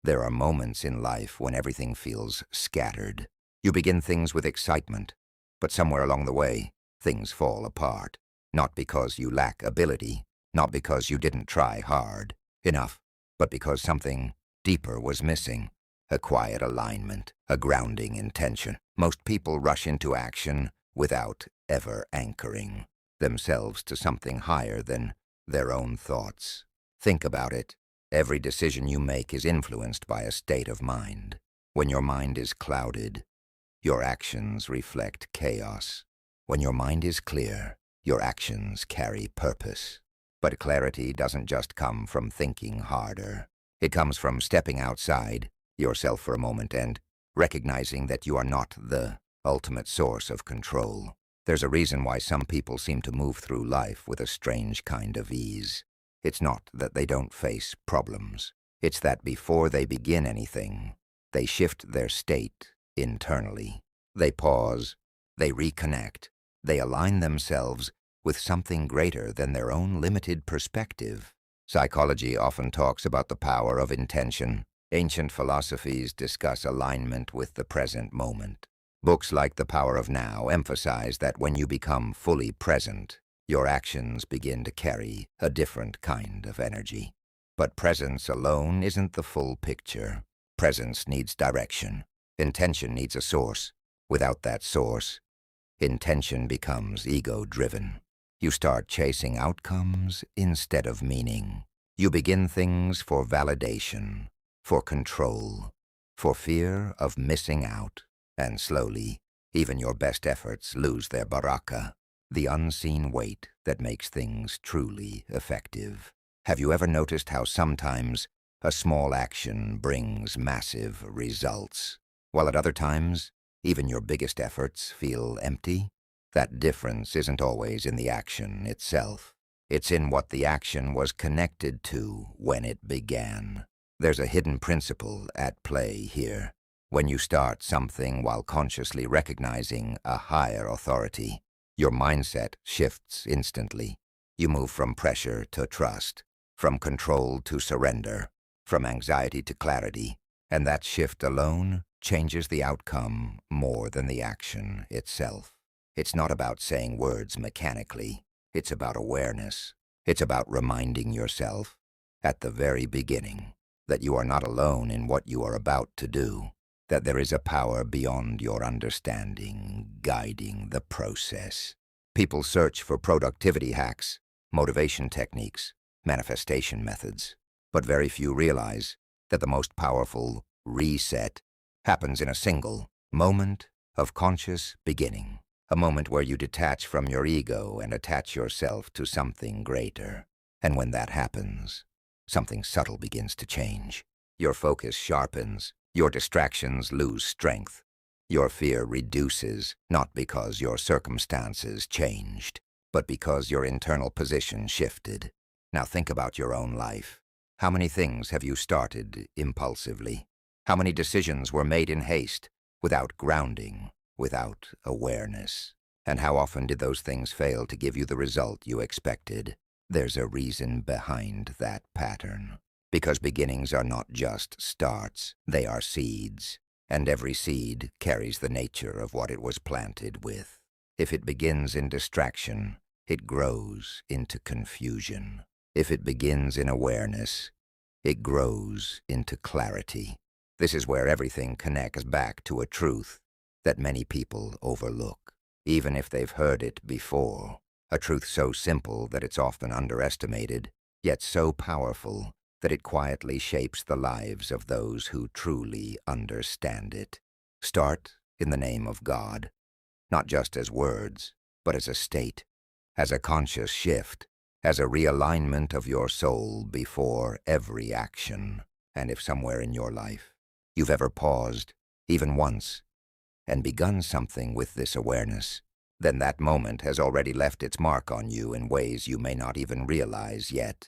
There are moments in life when everything feels scattered. You begin things with excitement, but somewhere along the way, things fall apart. Not because you lack ability, not because you didn't try hard enough, but because something deeper was missing. A quiet alignment, a grounding intention. Most people rush into action without ever anchoring themselves to something higher than their own thoughts. Think about it. Every decision you make is influenced by a state of mind. When your mind is clouded, your actions reflect chaos. When your mind is clear, your actions carry purpose. But clarity doesn't just come from thinking harder. It comes from stepping outside yourself for a moment and recognizing that you are not the ultimate source of control. There's a reason why some people seem to move through life with a strange kind of ease. It's not that they don't face problems. It's that before they begin anything, they shift their state internally. They pause, they reconnect, they align themselves with something greater than their own limited perspective. Psychology often talks about the power of intention. Ancient philosophies discuss alignment with the present moment. Books like The Power of Now emphasize that when you become fully present, your actions begin to carry a different kind of energy. But presence alone isn't the full picture. Presence needs direction. Intention needs a source. Without that source, intention becomes ego-driven. You start chasing outcomes instead of meaning. You begin things for validation, for control, for fear of missing out. And slowly, even your best efforts lose their baraka, the unseen weight that makes things truly effective. Have you ever noticed how sometimes a small action brings massive results, while at other times, even your biggest efforts feel empty? That difference isn't always in the action itself. It's in what the action was connected to when it began. There's a hidden principle at play here. When you start something while consciously recognizing a higher authority, your mindset shifts instantly. You move from pressure to trust, from control to surrender, from anxiety to clarity, and that shift alone changes the outcome more than the action itself. It's not about saying words mechanically. It's about awareness. It's about reminding yourself, at the very beginning, that you are not alone in what you are about to do, that there is a power beyond your understanding guiding the process. People search for productivity hacks, motivation techniques, manifestation methods, but very few realize that the most powerful reset happens in a single moment of conscious beginning, a moment where you detach from your ego and attach yourself to something greater. And when that happens, something subtle begins to change. Your focus sharpens, your distractions lose strength, your fear reduces, not because your circumstances changed, but because your internal position shifted. Now think about your own life. How many things have you started impulsively? How many decisions were made in haste, without grounding, without awareness? And how often did those things fail to give you the result you expected? There's a reason behind that pattern. Because beginnings are not just starts, they are seeds. And every seed carries the nature of what it was planted with. If it begins in distraction, it grows into confusion. If it begins in awareness, it grows into clarity. This is where everything connects back to a truth that many people overlook, even if they've heard it before. A truth so simple that it's often underestimated, yet so powerful that it quietly shapes the lives of those who truly understand it. Start in the name of God, not just as words, but as a state, as a conscious shift, as a realignment of your soul before every action. And if somewhere in your life you've ever paused, even once, and begun something with this awareness, then that moment has already left its mark on you in ways you may not even realize yet.